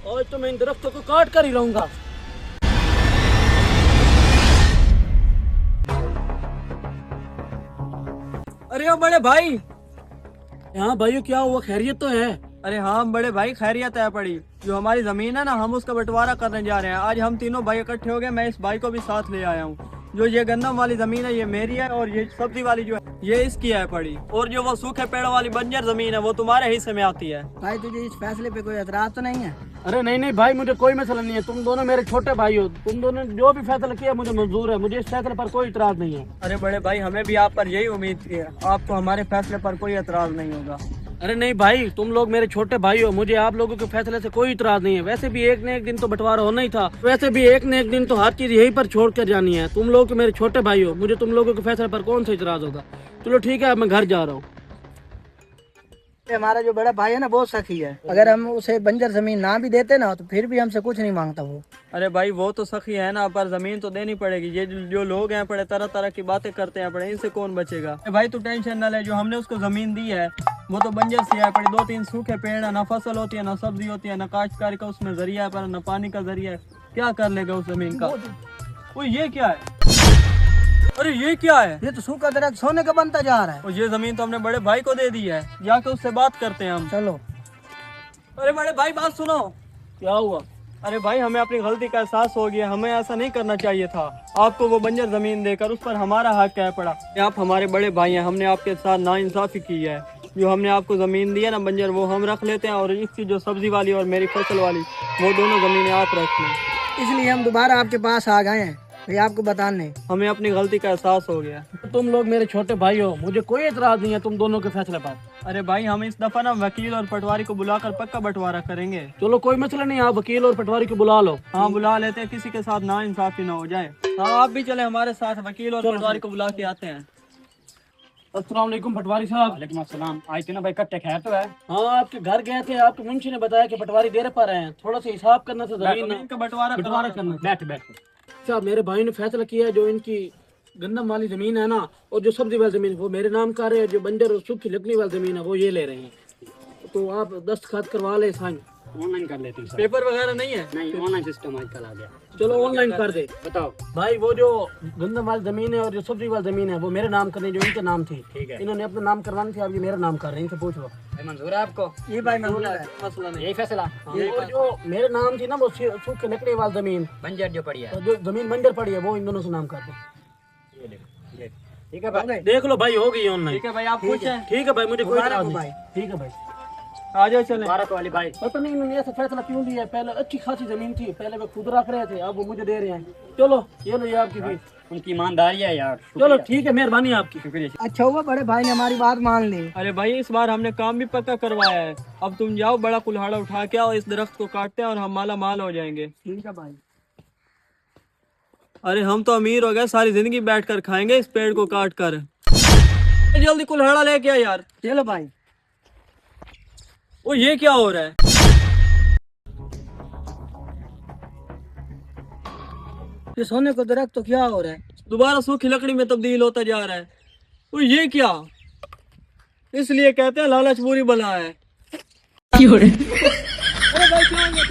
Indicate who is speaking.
Speaker 1: और तो मैं इन दरख्तों को काट कर ही रहूंगा।
Speaker 2: अरे ओ बड़े भाई।
Speaker 1: हाँ भाइयों, क्या हुआ? खैरियत तो है?
Speaker 2: अरे हाँ बड़े भाई, खैरियत है पड़ी। जो हमारी जमीन है ना, हम उसका बंटवारा करने जा रहे हैं। आज हम तीनों भाई इकट्ठे हो गए, मैं इस भाई को भी साथ ले आया हूँ। जो ये गन्नम वाली जमीन है ये मेरी है, और ये सब्जी वाली जो है ये इसकी है पड़ी। और जो वो सूखे पेड़ों वाली बंजर जमीन है वो तुम्हारे हिस्से में आती है।
Speaker 3: भाई तुझे इस फैसले पे कोई एतराज तो नहीं है?
Speaker 1: अरे नहीं नहीं भाई, मुझे कोई मसला नहीं है। तुम दोनों मेरे छोटे भाई हो, तुम दोनों ने जो भी फैसला किया मुझे मंजूर है। मुझे इस फैसले पर कोई इतराज नहीं है।
Speaker 2: अरे बड़े भाई, हमें भी आप पर यही उम्मीद थी, आपको हमारे फैसले पर कोई एतराज नहीं होगा।
Speaker 1: अरे नहीं भाई, तुम लोग मेरे छोटे भाई हो, मुझे आप लोगों के फैसले से कोई इतराज नहीं है। वैसे भी एक न एक दिन तो बंटवारा होना ही था, वैसे भी एक न एक दिन तो हर चीज यहीं पर छोड़ कर जानी है। तुम लोग मेरे छोटे भाई हो, मुझे तुम लोगों के फैसले पर कौन सा इतराज होगा। चलो ठीक है, अब मैं घर जा रहा हूँ।
Speaker 3: हमारा जो बड़ा भाई है ना बहुत सखी है। अगर हम उसे बंजर जमीन ना भी देते ना तो फिर भी हमसे कुछ नहीं मांगता वो।
Speaker 2: अरे भाई वो तो सखी है ना, पर जमीन तो देनी पड़ेगी। ये जो लोग हैं पड़े तरह तरह की बातें करते हैं पड़े, इनसे कौन बचेगा। अरे भाई तू टेंशन ना ले, जो हमने उसको जमीन दी है वो तो बंजर सी है पड़ी। 2-3 सूखे पेड़ है, ना फसल होती है ना सब्जी होती है, ना काश्तकारी का उसमें जरिया है पर ना पानी का जरिया है। क्या कर लेगा उस जमीन का। वो ये क्या है? अरे ये क्या है?
Speaker 3: ये तो सूखा दरख्त सोने का बनता जा रहा है।
Speaker 2: और ये जमीन तो हमने बड़े भाई को दे दी है, जाके उससे बात करते हैं हम।
Speaker 3: चलो।
Speaker 2: अरे बड़े भाई बात सुनो।
Speaker 1: क्या हुआ?
Speaker 2: अरे भाई हमें अपनी गलती का एहसास हो गया, हमें ऐसा नहीं करना चाहिए था। आपको वो बंजर जमीन देकर उस पर हमारा हक क्या पड़ा। आप हमारे बड़े भाई हैं, हमने आपके साथ नाइंसाफी की है। जो हमने आपको जमीन दी है ना बंजर, वो हम रख लेते हैं, और इसकी जो सब्जी वाली और मेरी फसल वाली वो दोनों जमीनें आप रख लें।
Speaker 3: इसलिए हम दोबारा आपके पास आ गए हैं भाई आपको बताने।
Speaker 2: हमें अपनी गलती का एहसास हो गया।
Speaker 1: तुम लोग मेरे छोटे भाई हो, मुझे कोई इतराज नहीं है तुम दोनों के फैसले पर।
Speaker 2: अरे भाई हम इस दफा ना वकील और पटवारी को बुलाकर पक्का बंटवारा करेंगे।
Speaker 1: चलो कोई मसला नहीं, आप वकील और पटवारी को बुला लो।
Speaker 2: हाँ बुला लेते हैं, किसी के साथ ना इंसाफी ना हो जाए। हाँ आप भी चले हमारे साथ, वकील और पटवारी को बुला के आते हैं।
Speaker 1: अस्सलाम वालेकुम पटवारी साहब।
Speaker 4: वालेकुम अस्सलाम। आए थे ना भाई, कट्टे खैर तो है?
Speaker 1: हाँ, आपके घर गए थे, आपके मुंशी ने बताया कि पटवारी देर पर आए हैं, थोड़ा सा हिसाब करना था जमीन
Speaker 2: का बंटवारा
Speaker 1: करना था।
Speaker 4: बैठ बैठ।
Speaker 1: अच्छा, मेरे भाई ने फैसला किया है, जो इनकी गंदम वाली जमीन है ना और जो सब्जी वाली जमीन वो मेरे नाम कर रहे हैं, जो बंजर और सूखी लकड़ी वाली जमीन है वो ये ले रहे हैं। तो आप दस्तखत करवा ले, साइन
Speaker 4: ऑनलाइन कर लेते हैं सर।
Speaker 2: पेपर वगैरह नहीं है?
Speaker 4: नहीं, ऑनलाइन सिस्टम आजकल आ गया।
Speaker 1: चलो ऑनलाइन कर दे।
Speaker 4: बताओ।
Speaker 1: भाई वो जो गंदम वाली जमीन है और जो सब्जी वाली जमीन है वो मेरे नाम करनी, जो इनके नाम थी।
Speaker 4: ठीक है।
Speaker 1: इन्होंने अपना नाम करवानी थी, अब ये मेरा नाम कर रहे हैं, इनसे पूछ लो।
Speaker 4: भाई मंजूर है आपको?
Speaker 3: ये भाई मंजूर है।
Speaker 2: मसला नहीं।
Speaker 4: यही फैसला?
Speaker 1: वो जो मेरे नाम थी ना वो सूखी लकड़ी वाली जमीन,
Speaker 4: बंजर जो पड़ी है।
Speaker 1: और जो जमीन बंजर पड़ी है वो इन दोनों से नाम कर दो।
Speaker 4: ये देखो, ये ठीक है भाई।
Speaker 1: देख लो भाई, हो गई ऑनलाइन।
Speaker 2: ठीक है भाई, आप खुश हैं?
Speaker 1: ठीक है भाई, मुझे कोई
Speaker 3: मुबारक
Speaker 1: इतराज
Speaker 3: हो
Speaker 1: नहीं।
Speaker 3: भाई।
Speaker 1: ठीक है भाई।
Speaker 2: आ जाओ चले।
Speaker 4: मुबारक वाली भाई।
Speaker 1: पता नहीं इन्होंने ऐसा फैसला क्यों लिया है। पहले अच्छी खासी जमीन थी, पहले वो खुद रख रहे थे, अब वो मुझे दे रहे हैं। चलो ये लो, ये आपकी फीस।
Speaker 4: उनकी ईमानदारी है यार।
Speaker 1: चलो ठीक है, मेहरबानी आपकी।
Speaker 4: शुक्रिया।
Speaker 3: अच्छा हुआ बड़े भाई ने हमारी बात मान ली।
Speaker 2: अरे भाई इस बार हमने काम भी पक्का करवाया है। अब तुम जाओ, बड़ा कुल्हाड़ा उठा के आओ, इस दरख्त को काटते हैं और हम माला माल हो जाएंगे।
Speaker 3: ठीक है भाई।
Speaker 2: अरे हम तो अमीर हो गए, सारी जिंदगी बैठ कर खाएंगे इस पेड़ को काट कर। जल्दी कुल्हाड़ा लेके आ यार।
Speaker 3: चलो भाई।
Speaker 2: ओ ये क्या हो रहा है?
Speaker 3: ये सोने को दरख्त तो क्या हो रहा है?
Speaker 2: दोबारा सूखी लकड़ी में तब्दील होता जा रहा है। ओ ये क्या? इसलिए कहते हैं लालच बुरी बला है। अरे भाई क्या हो गया?